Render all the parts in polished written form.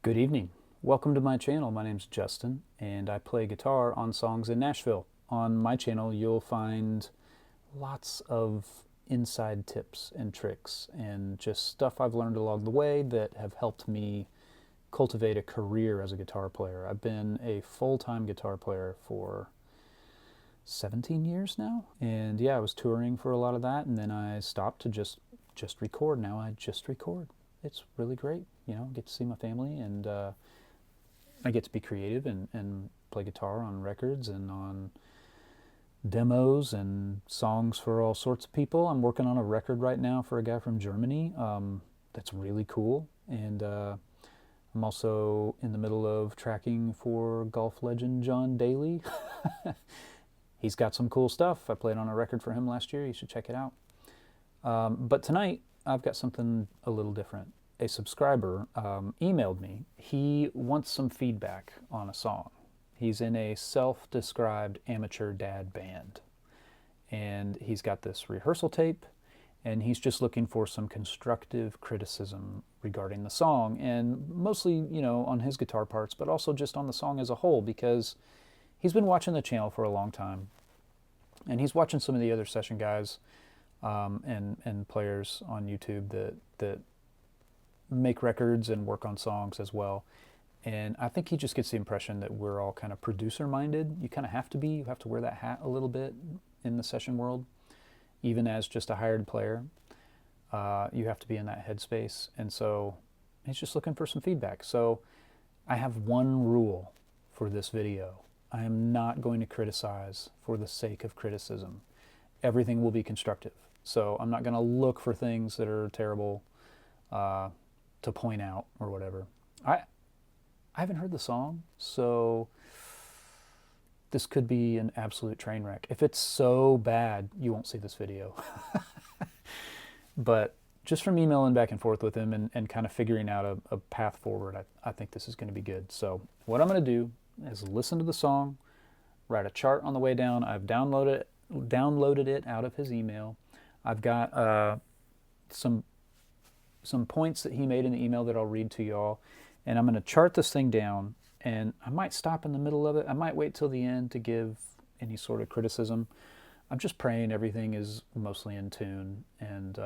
Good evening. Welcome to my channel. My name's Justin, and I play guitar on songs in Nashville. On my channel, you'll find lots of inside tips and tricks and just stuff I've learned along the way that have helped me cultivate a career as a guitar player. I've been a full-time guitar player for 17 years now, and yeah, I was touring for a lot of that, and then I stopped to just record. Now I just record. It's really great, you know, get to see my family, and I get to be creative and play guitar on records and on demos and songs for all sorts of people. I'm working on a record right now for a guy from Germany that's really cool, and I'm also in the middle of tracking for golf legend John Daly. He's got some cool stuff. I played on a record for him last year. You should check it out. But tonight, I've got something a little different. A subscriber emailed me. He wants some feedback on a song. He's in a self-described amateur dad band. And he's got this rehearsal tape, and he's just looking for some constructive criticism regarding the song, and mostly, you know, on his guitar parts, but also just on the song as a whole, because he's been watching the channel for a long time, and he's watching some of the other session guys and players on YouTube that make records and work on songs as well. And I think he just gets the impression that we're all kind of producer-minded. You kind of have to be. You have to wear that hat a little bit in the session world, even as just a hired player. You have to be in that headspace. And so he's just looking for some feedback. So I have one rule for this video. I am not going to criticize for the sake of criticism. Everything will be constructive. So I'm not going to look for things that are terrible to point out or whatever. I haven't heard the song, so this could be an absolute train wreck. If it's so bad, you won't see this video. But just from emailing back and forth with him and kind of figuring out a path forward, I think this is going to be good. So what I'm going to do is listen to the song, write a chart on the way down. I've downloaded it out of his email. I've got some points that he made in the email that I'll read to y'all, and I'm going to chart this thing down, and I might stop in the middle of it. I might wait till the end to give any sort of criticism. I'm just praying everything is mostly in tune and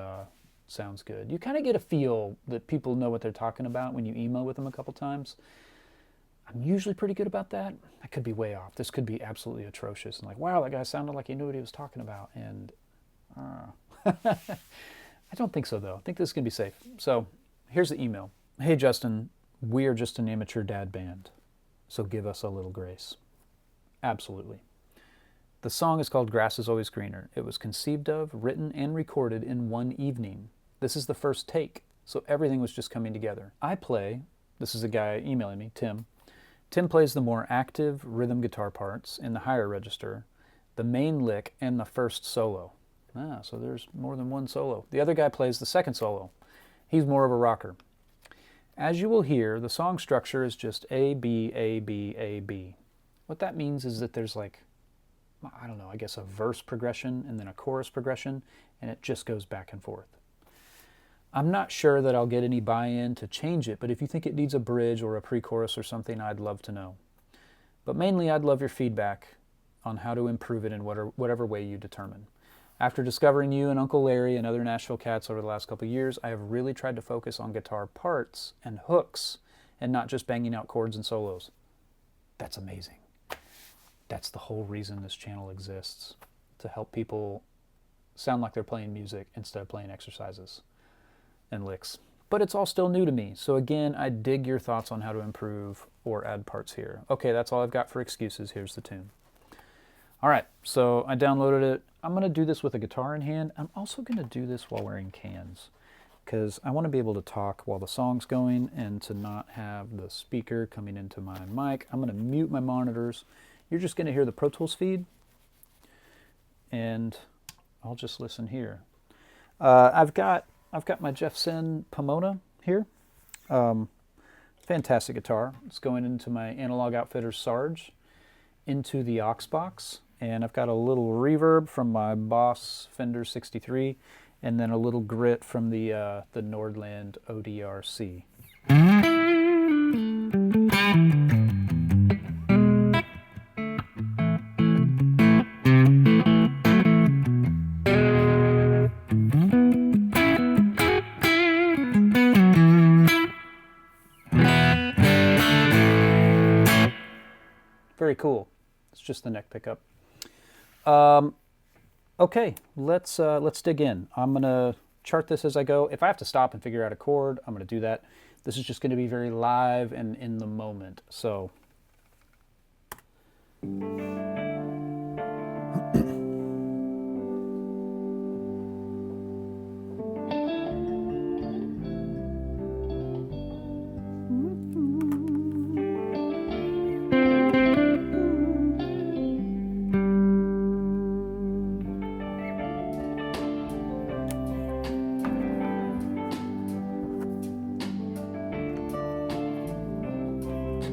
sounds good. You kind of get a feel that people know what they're talking about when you email with them a couple times. I'm usually pretty good about that. I could be way off. This could be absolutely atrocious. And like, wow, that guy sounded like he knew what he was talking about. And I don't think so, though. I think this is going to be safe. So here's the email. Hey, Justin, we are just an amateur dad band, so give us a little grace. Absolutely. The song is called Grass is Always Greener. It was conceived of, written, and recorded in one evening. This is the first take, so everything was just coming together. I play, this is a guy emailing me, Tim. Tim plays the more active rhythm guitar parts in the higher register, the main lick, and the first solo. So there's more than one solo. The other guy plays the second solo. He's more of a rocker. As you will hear, the song structure is just A, B, A, B, A, B. What that means is that there's like, I don't know, I guess a verse progression and then a chorus progression, and it just goes back and forth. I'm not sure that I'll get any buy-in to change it, but if you think it needs a bridge or a pre-chorus or something, I'd love to know. But mainly, I'd love your feedback on how to improve it in whatever way you determine. After discovering you and Uncle Larry and other Nashville cats over the last couple of years, I have really tried to focus on guitar parts and hooks and not just banging out chords and solos. That's amazing. That's the whole reason this channel exists, to help people sound like they're playing music instead of playing exercises and licks. But it's all still new to me. So again, I dig your thoughts on how to improve or add parts here. Okay, that's all I've got for excuses. Here's the tune. All right, so I downloaded it. I'm going to do this with a guitar in hand. I'm also going to do this while wearing cans, because I want to be able to talk while the song's going and to not have the speaker coming into my mic. I'm going to mute my monitors. You're just going to hear the Pro Tools feed, and I'll just listen here. I've got my Jeff Sin Pomona here. Fantastic guitar. It's going into my Analog Outfitters Sarge into the aux box. And I've got a little reverb from my Boss Fender 63, and then a little grit from the Nordland odr-c. very cool. It's just the neck pickup. Okay, let's dig in. I'm gonna chart this as I go. If I have to stop and figure out a chord, I'm gonna do that. This is just gonna be very live and in the moment. So.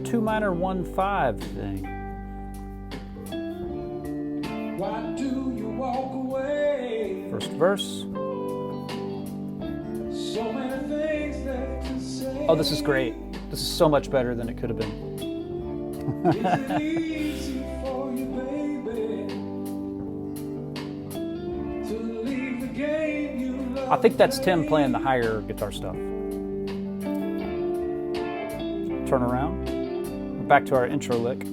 Two minor 1/5 thing. Why do you walk away? First verse. So many things that to say. Oh, this is great. This is so much better than it could have been. Is it easy for you, baby, to leave the game you love? I think that's Tim playing the higher guitar stuff. Turn around. Back to our intro lick.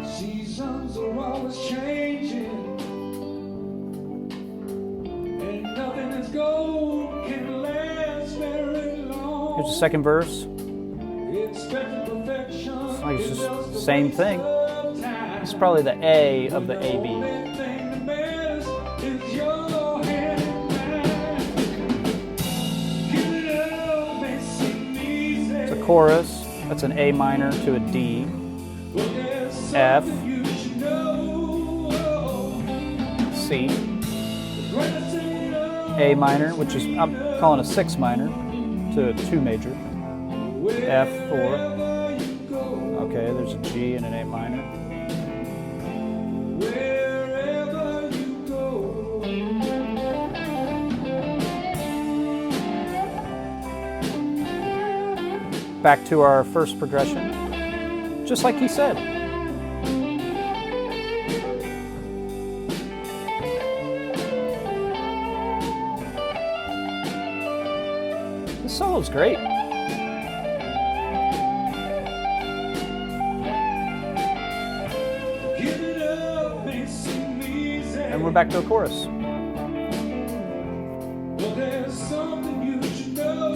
Seasons are always changing, and nothing is gold can last very long. Here's the second verse. It's like it's just the same thing. It's probably the A of the A-B. Chorus, that's an A minor to a D, F, C, A minor, which is, I'm calling a 6 minor to a 2 major, F, 4, okay, there's a G and an A minor. Back to our first progression, just like he said. This solo's great. And we're back to a chorus.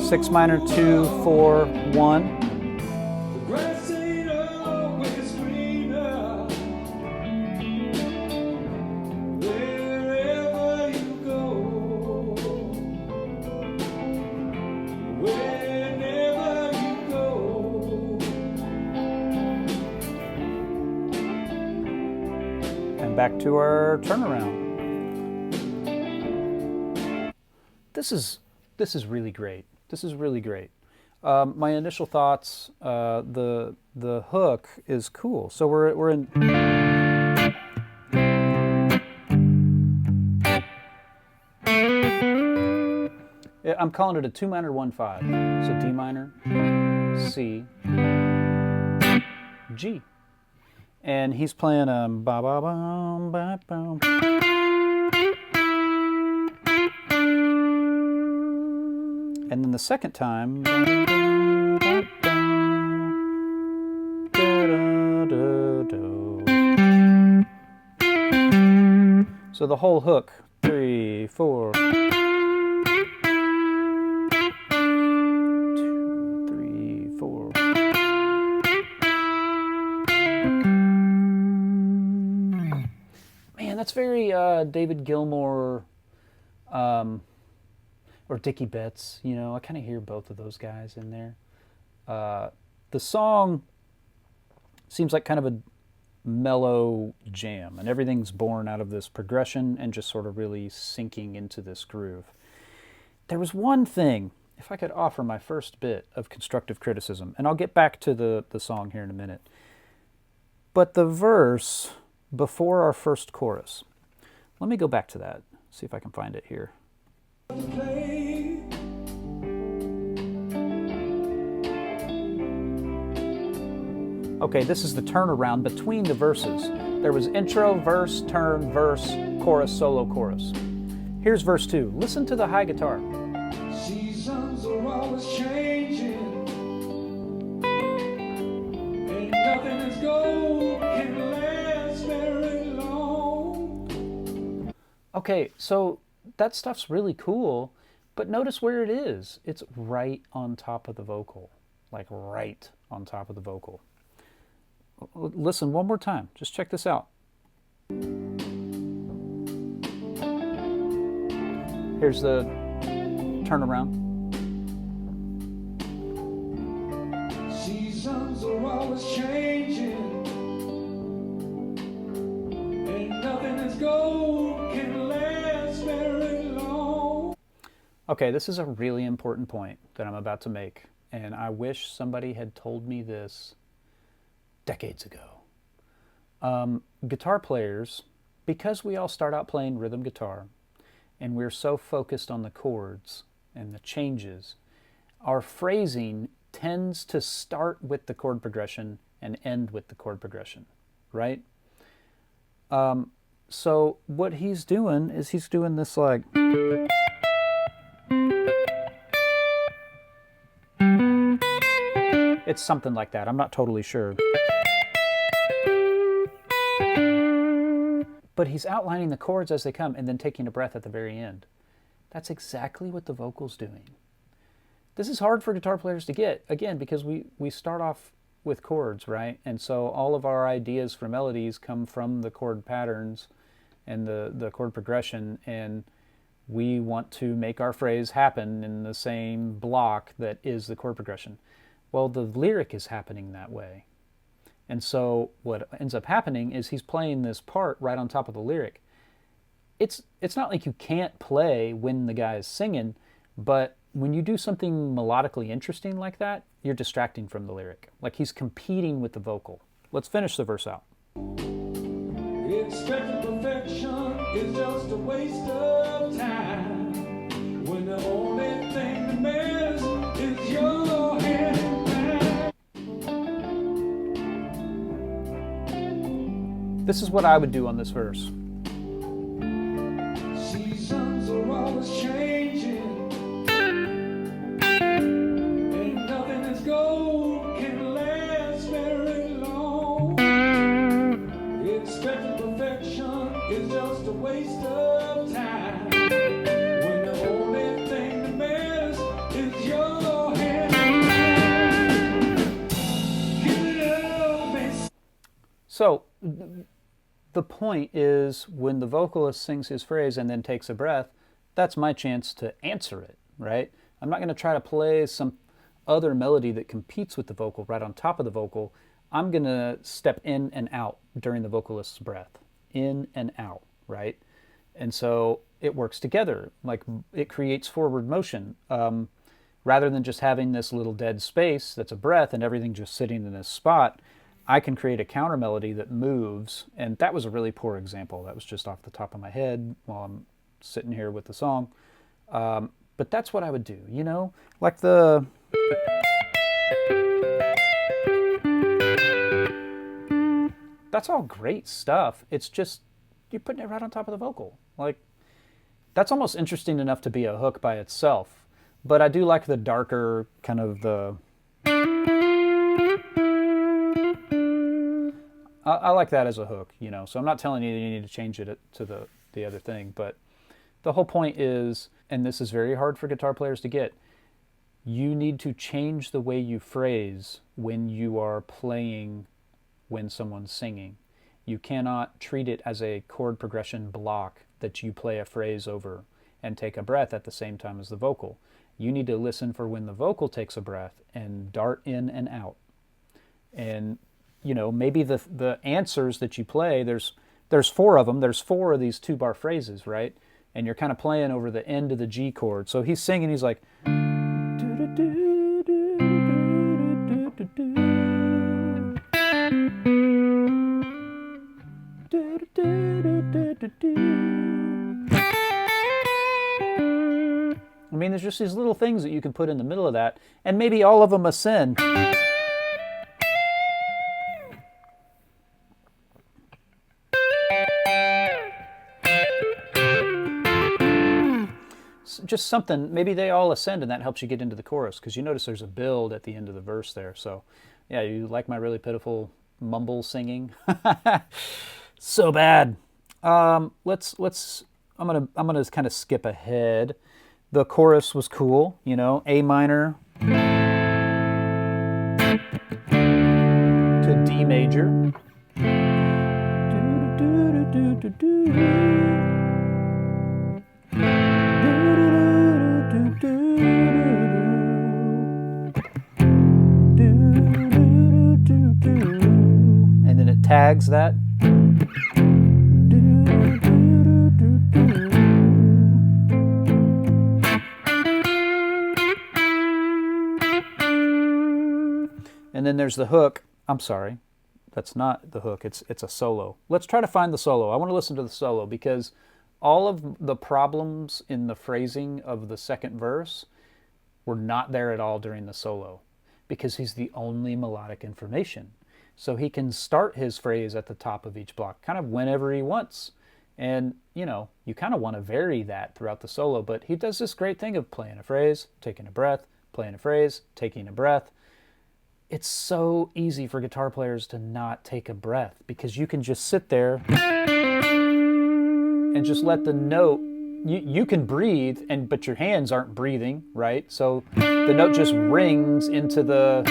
6 minor, 2, 4, 1. And back to our turnaround. This is really great. This is really great. My initial thoughts, the hook is cool. So we're in. I'm calling it a 2 minor 1/5. So D minor, C, G, and he's playing ba ba ba ba ba. And then the second time, so the whole hook, 3, 4, 2, 3, 4. Man, that's very David Gilmour, or Dickie Betts, you know, I kind of hear both of those guys in there. The song seems like kind of a mellow jam, and everything's born out of this progression and just sort of really sinking into this groove. There was one thing, if I could offer my first bit of constructive criticism, and I'll get back to the song here in a minute, but the verse before our first chorus, let me go back to that, see if I can find it here. Okay, this is the turnaround between the verses. There was intro, verse, turn, verse, chorus, solo, chorus. Here's verse 2. Listen to the high guitar. always changing, and nothing is gold can last very long. Okay, so that stuff's really cool, but notice where it is. It's right on top of the vocal, like right on top of the vocal. Listen one more time. Just check this out. Here's the turnaround. Seasons are always changing, and nothing is gold can last very long. Okay, this is a really important point that I'm about to make, and I wish somebody had told me this decades ago. Guitar players, because we all start out playing rhythm guitar, and we're so focused on the chords and the changes, our phrasing tends to start with the chord progression and end with the chord progression, right? So what he's doing is he's doing this like... It's something like that. I'm not totally sure. But he's outlining the chords as they come and then taking a breath at the very end. That's exactly what the vocal's doing. This is hard for guitar players to get, again, because we start off with chords, right? And so all of our ideas for melodies come from the chord patterns and the chord progression, and we want to make our phrase happen in the same block that is the chord progression. Well, the lyric is happening that way. And so what ends up happening is he's playing this part right on top of the lyric. It's not like you can't play when the guy is singing, but when you do something melodically interesting like that, you're distracting from the lyric. Like he's competing with the vocal. Let's finish the verse out. Expecting perfection is just a waste of time, when the only thing that matters is your hand in mine. This is what I would do on this verse. Seasons are always changing, and nothing is gold can last very long. Expecting perfection is just a waste of time, when the only thing that matters is your hand in mine. Give it up, miss. So the point is when the vocalist sings his phrase and then takes a breath, that's my chance to answer it, right? I'm not going to try to play some other melody that competes with the vocal right on top of the vocal. I'm going to step in and out during the vocalist's breath, in and out, right? And so it works together, like it creates forward motion. Rather than just having this little dead space that's a breath and everything just sitting in this spot, I can create a counter melody that moves. And that was a really poor example. That was just off the top of my head while I'm sitting here with the song. But that's what I would do, you know? Like the... That's all great stuff. It's just, you're putting it right on top of the vocal. Like, that's almost interesting enough to be a hook by itself. But I do like the darker kind of the... I like that as a hook, you know. So I'm not telling you that you need to change it to the other thing. But the whole point is, and this is very hard for guitar players to get, you need to change the way you phrase when you are playing when someone's singing. You cannot treat it as a chord progression block that you play a phrase over and take a breath at the same time as the vocal. You need to listen for when the vocal takes a breath and dart in and out. And, you know, maybe the answers that you play, there's four of them. There's four of these two-bar phrases, right? And you're kind of playing over the end of the G chord. So he's singing, he's like... I mean, there's just these little things that you can put in the middle of that, and maybe all of them ascend. just something. Maybe they all ascend, and that helps you get into the chorus, because you notice there's a build at the end of the verse there. So, yeah, you like my really pitiful mumble singing? So bad. Let's. I'm gonna kind of skip ahead. The chorus was cool, you know, A minor to D major. And then it tags that. And then there's the hook. I'm sorry, that's not the hook. It's a solo. Let's try to find the solo. I want to listen to the solo, because all of the problems in the phrasing of the second verse were not there at all during the solo, because he's the only melodic information. So he can start his phrase at the top of each block kind of whenever he wants. And, you know, you kind of want to vary that throughout the solo, but he does this great thing of playing a phrase, taking a breath, playing a phrase, taking a breath. It's so easy for guitar players to not take a breath, because you can just sit there and just let the note, you can breathe, but your hands aren't breathing, right? So the note just rings into the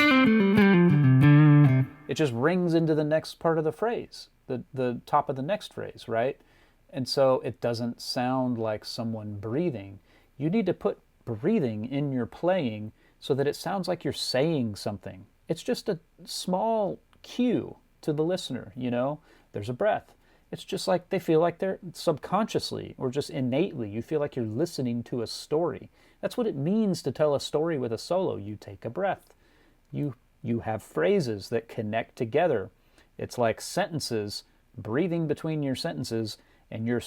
next part of the phrase, the top of the next phrase, right? And so it doesn't sound like someone breathing. You need to put breathing in your playing so that it sounds like you're saying something. It's just a small cue to the listener, you know? There's a breath. It's just like they feel like they're subconsciously or just innately, you feel like you're listening to a story. That's what it means to tell a story with a solo. You take a breath. You have phrases that connect together. It's like sentences, breathing between your sentences, and you're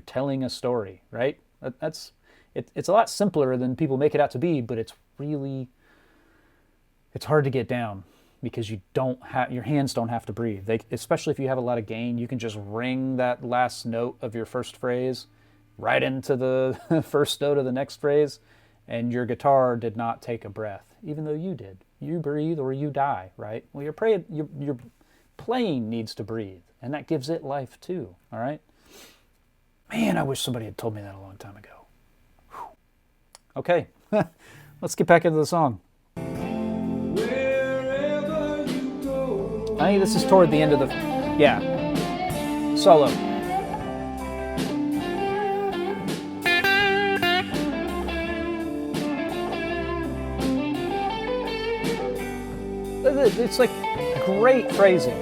telling a story, right? It's a lot simpler than people make it out to be, but it's hard to get down, because your hands don't have to breathe. Especially if you have a lot of gain, you can just ring that last note of your first phrase right into the first note of the next phrase, and your guitar did not take a breath, even though you did. You breathe or you die, right? Well, your playing needs to breathe, and that gives it life too, all right? Man, I wish somebody had told me that a long time ago. Whew. Okay, let's get back into the song. I think this is toward the end of the, solo. It's like great phrasing.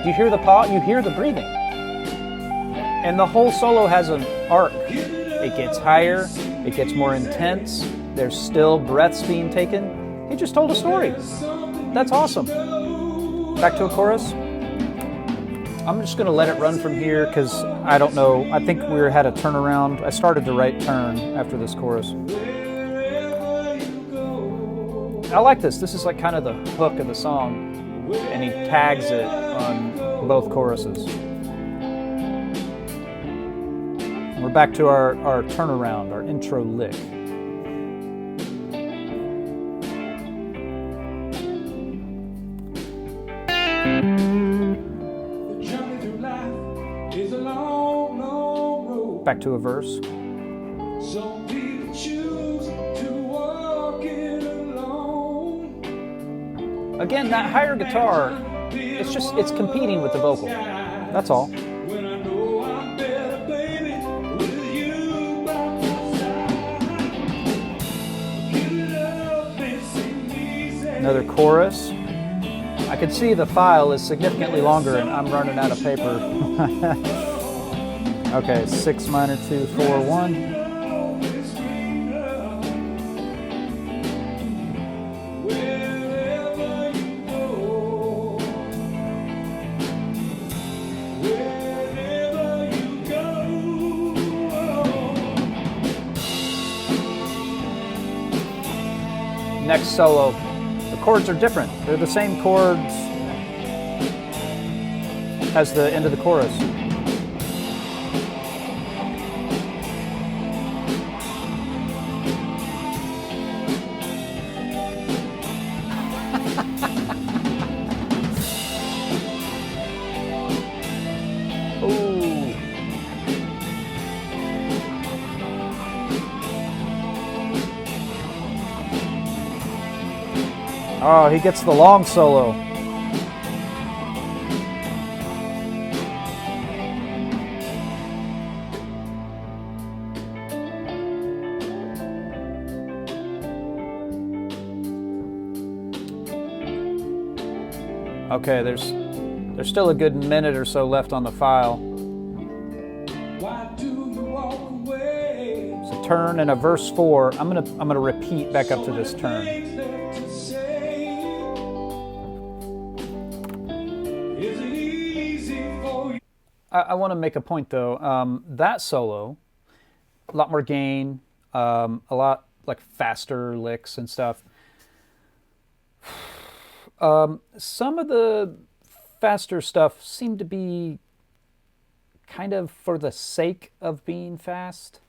Do you hear the pause? You hear the breathing. And the whole solo has an arc. It gets higher, it gets more intense. There's still breaths being taken. He just told a story. That's awesome. Back to a chorus. I'm just going to let it run from here, because I don't know. I think we had a turnaround. I started the right turn after this chorus. I like this. This is like kind of the hook of the song, and he tags it on both choruses. We're back to our turnaround, our intro lick. Back to a verse. Some people choose to walk it alone. Again, that higher guitar, it's competing with the vocal. That's all. When I know I'm better, baby, with you by my side. Give it up and sing easy. Another chorus. I can see the file is significantly longer, and I'm running out of paper. Okay, 6 minor 2 4 1. Wherever you go, wherever you go. Next solo. The chords are different. They're the same chords. as the end of the chorus. Ooh. Oh, he gets the long solo. Okay, there's still a good minute or so left on the file. Why do you walk away? It's a turn and a verse 4. I'm gonna repeat back up to this turn. Things left to say. Is it easy for you? I want to make a point though. That solo, a lot more gain, a lot like faster licks and stuff. Some of the faster stuff seemed to be kind of for the sake of being fast.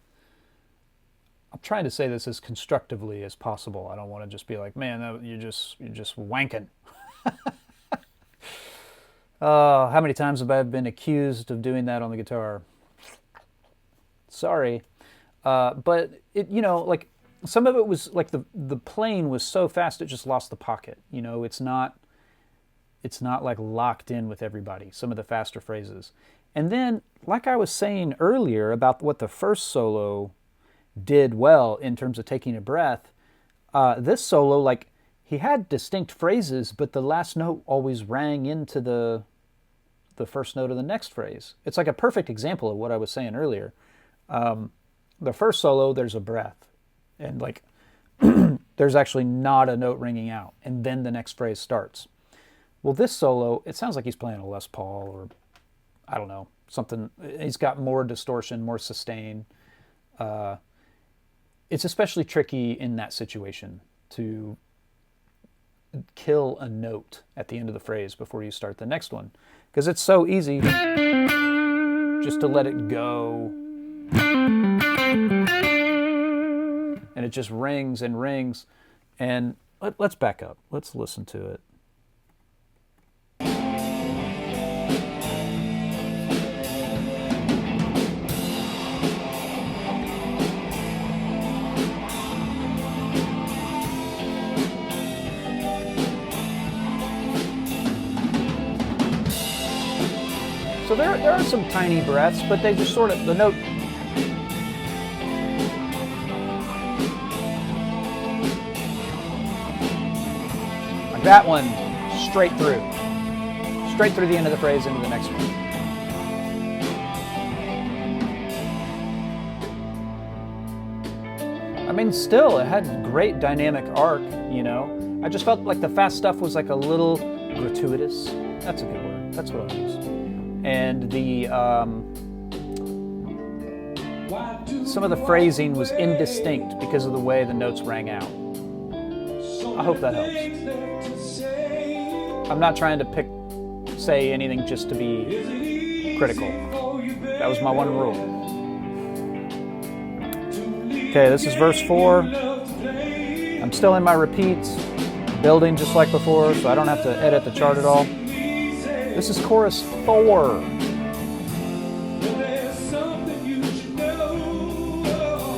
I'm trying to say this as constructively as possible. I don't want to just be like, man, you're just wanking. How many times have I been accused of doing that on the guitar? Sorry. But it, like some of it was like the playing was so fast it just lost the pocket. It's not like locked in with everybody, some of the faster phrases. And then, like I was saying earlier about what the first solo did well in terms of taking a breath, this solo, like, he had distinct phrases, but the last note always rang into the first note of the next phrase. It's like a perfect example of what I was saying earlier. The first solo, there's a breath, and like there's actually not a note ringing out, and then the next phrase starts. Well, this solo, it sounds like he's playing a Les Paul, or I don't know, something. He's got more distortion, more sustain. It's especially tricky in that situation to kill a note at the end of the phrase before you start the next one, because it's so easy just to let it go, and it just rings and rings. And let's back up. Let's listen to it. So there are some tiny breaths, but they just sort of, the note, like that one, straight through the end of the phrase into the next one. I mean, still, it had great dynamic arc, I just felt like the fast stuff was like a little gratuitous. That's a good word. That's what I'll use. And some of the phrasing was indistinct because of the way the notes rang out. I hope that helps. I'm not trying to say anything just to be critical. That was my one rule. Okay, this is verse 4. I'm still in my repeats, building just like before, so I don't have to edit the chart at all. This is chorus 4.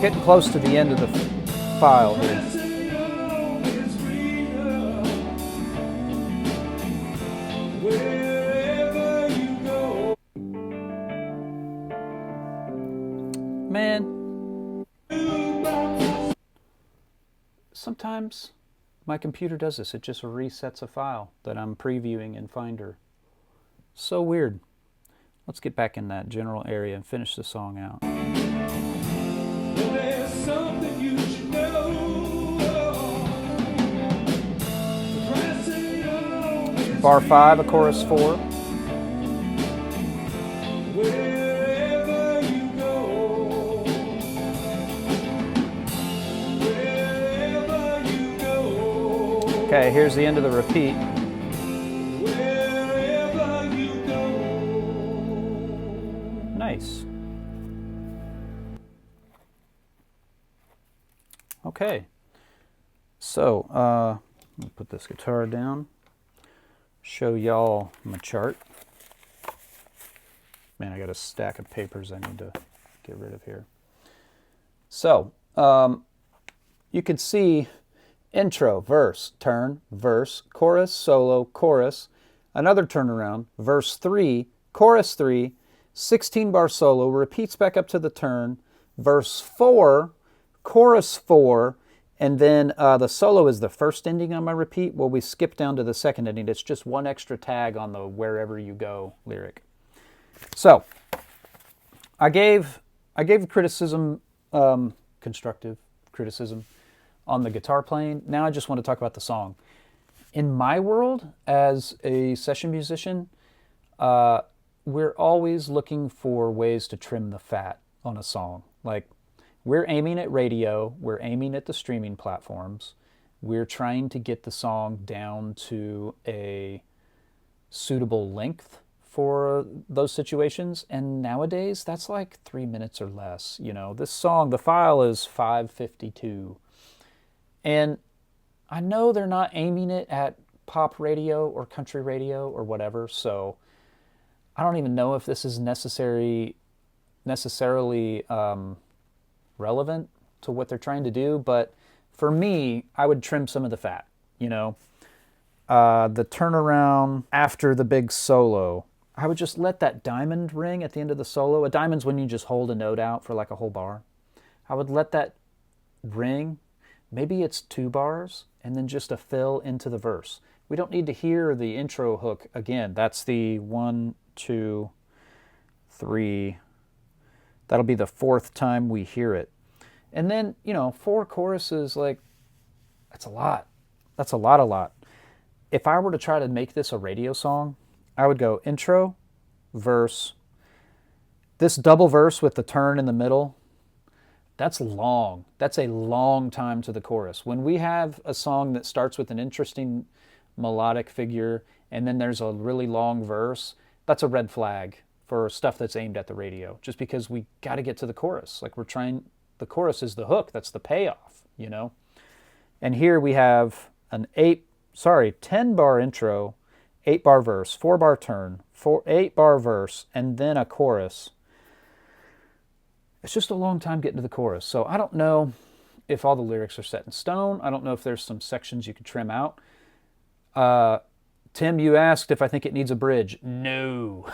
Getting close to the end of the file here. Man, sometimes my computer does this. It just resets a file that I'm previewing in Finder. So weird. Let's get back in that general area and finish the song out. Bar 5 of chorus 4. Okay, here's the end of the repeat. Nice. Okay. So, let me put this guitar down. Show y'all my chart. Man, I got a stack of papers I need to get rid of here. So, you can see intro, verse, turn, verse, chorus, solo, chorus, another turnaround, verse 3, chorus 3, 16-bar solo, repeats back up to the turn, verse 4, chorus 4, and then the solo is the first ending on my repeat. Well, we skip down to the second ending. It's just one extra tag on the wherever you go lyric. So, I gave criticism, constructive criticism, on the guitar playing. Now I just want to talk about the song. In my world, as a session musician, we're always looking for ways to trim the fat on a song. Like, we're aiming at radio, we're aiming at the streaming platforms, we're trying to get the song down to a suitable length for those situations, and nowadays that's like 3 minutes or less. You know, this song, the file is 552, and I know they're not aiming it at pop radio or country radio or whatever, so I don't even know if this is necessarily relevant to what they're trying to do, but for me, I would trim some of the fat, you know. The turnaround after the big solo, I would just let that diamond ring at the end of the solo. A diamond's when you just hold a note out for like a whole bar. I would let that ring, maybe it's 2 bars, and then just a fill into the verse. We don't need to hear the intro hook again. That's the 1, 2, 3. That'll be the 4th time we hear it. And then, 4 choruses, like, that's a lot. That's a lot. If I were to try to make this a radio song, I would go intro, verse, this double verse with the turn in the middle. That's long. That's a long time to the chorus. When we have a song that starts with an interesting melodic figure and then there's a really long verse, that's a red flag for stuff that's aimed at the radio, just because we got to get to the chorus. Like, the chorus is the hook, that's the payoff, And here we have an 10-bar intro, 8-bar verse, 4-bar turn, 8-bar verse, and then a chorus. It's just a long time getting to the chorus. So I don't know if all the lyrics are set in stone. I don't know if there's some sections you could trim out. Tim, you asked if I think it needs a bridge. No.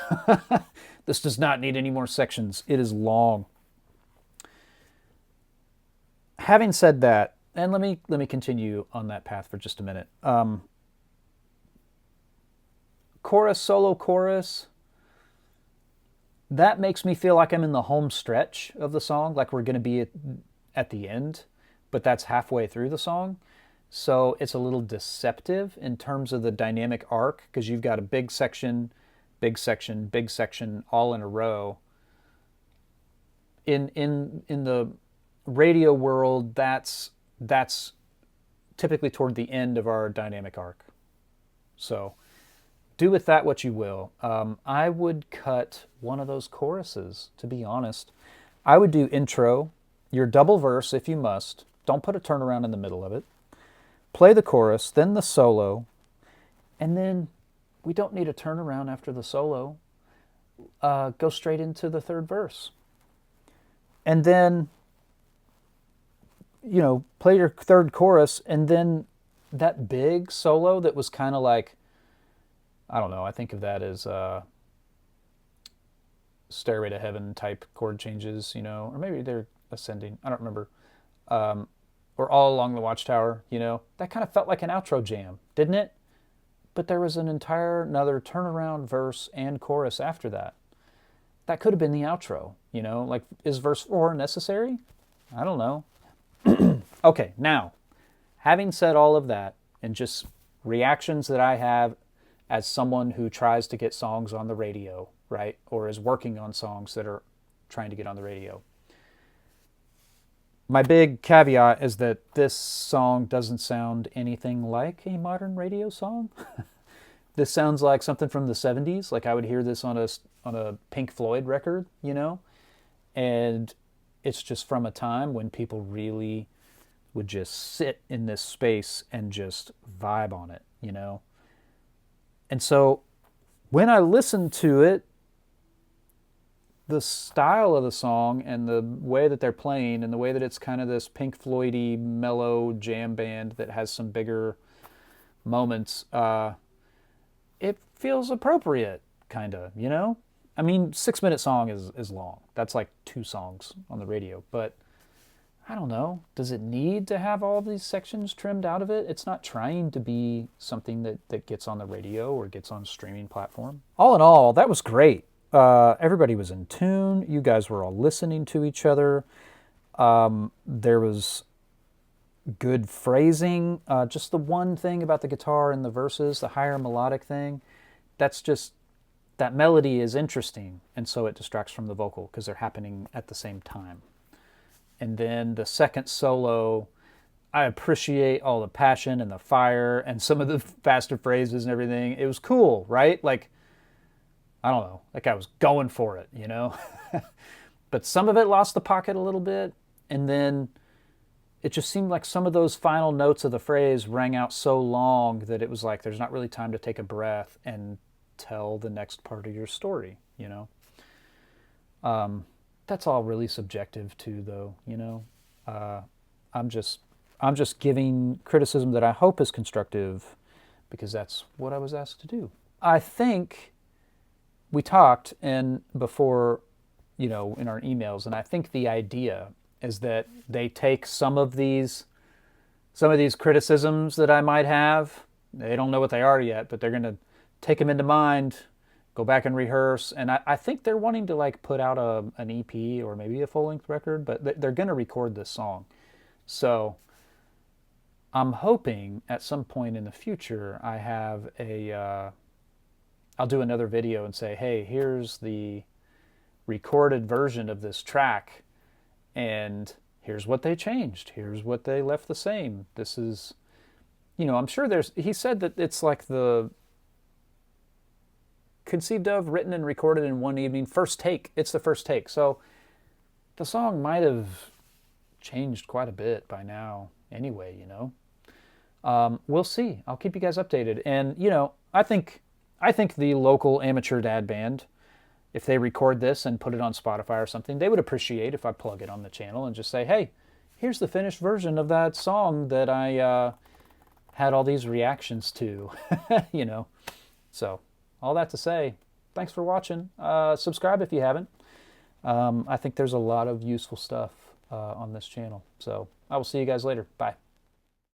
This does not need any more sections. It is long. Having said that, and let me continue on that path for just a minute. Chorus, solo chorus, that makes me feel like I'm in the home stretch of the song, like we're going to be at the end, but that's halfway through the song. So it's a little deceptive in terms of the dynamic arc, because you've got a big section, big section, big section, all in a row. In the radio world, that's typically toward the end of our dynamic arc. So do with that what you will. I would cut one of those choruses, to be honest. I would do intro, your double verse if you must. Don't put a turnaround in the middle of it. Play the chorus, then the solo, and then we don't need a turnaround after the solo. Go straight into the 3rd verse. And then, play your 3rd chorus, and then that big solo that was kind of like, I don't know, I think of that as Stairway to Heaven type chord changes, or maybe they're ascending, I don't remember. Or All Along the Watchtower, that kind of felt like an outro jam, didn't it? But there was another turnaround verse and chorus after that. That could have been the outro, like, is verse 4 necessary? I don't know. Okay, now, having said all of that, and just reactions that I have as someone who tries to get songs on the radio, right? Or is working on songs that are trying to get on the radio. My big caveat is that this song doesn't sound anything like a modern radio song. this sounds like something from the 70s. Like I would hear this on a Pink Floyd record, you know? And it's just from a time when people really would just sit in this space and just vibe on it, you know? And so when I listen to it, the style of the song and the way that they're playing and the way that it's kind of this Pink Floyd-y mellow jam band that has some bigger moments, it feels appropriate, kind of, you know? I mean, 6-minute song is long. That's like 2 songs on the radio. But I don't know. Does it need to have all these sections trimmed out of it? It's not trying to be something that gets on the radio or gets on a streaming platform. All in all, that was great. Everybody was in tune. You guys were all listening to each other. There was good phrasing. Just the one thing about the guitar and the verses, the higher melodic thing, that's just, that melody is interesting, and so it distracts from the vocal because they're happening at the same time. And then the second solo, I appreciate all the passion and the fire and some of the faster phrases and everything. It was cool, right? Like, I don't know, like I was going for it, you know? But some of it lost the pocket a little bit, and then it just seemed like some of those final notes of the phrase rang out so long that it was like there's not really time to take a breath and tell the next part of your story, you know? That's all really subjective too, though, you know? I'm just giving criticism that I hope is constructive because that's what I was asked to do. I think we talked before, you know, in our emails, and I think the idea is that they take some of these criticisms that I might have. They don't know what they are yet, but they're going to take them into mind, go back and rehearse. And I think they're wanting to like put out an EP or maybe a full-length record, but they're going to record this song. So I'm hoping at some point in the future I have I'll do another video and say, hey, here's the recorded version of this track, and here's what they changed. Here's what they left the same. This is, you know, I'm sure he said that it's like the conceived of, written and recorded in one evening, first take. It's the first take. So the song might have changed quite a bit by now anyway, you know. We'll see. I'll keep you guys updated. And, you know, I think the local amateur dad band, if they record this and put it on Spotify or something, they would appreciate if I plug it on the channel and just say, hey, here's the finished version of that song that I had all these reactions to, you know. So all that to say, thanks for watching. Subscribe if you haven't. I think there's a lot of useful stuff on this channel. So I will see you guys later. Bye.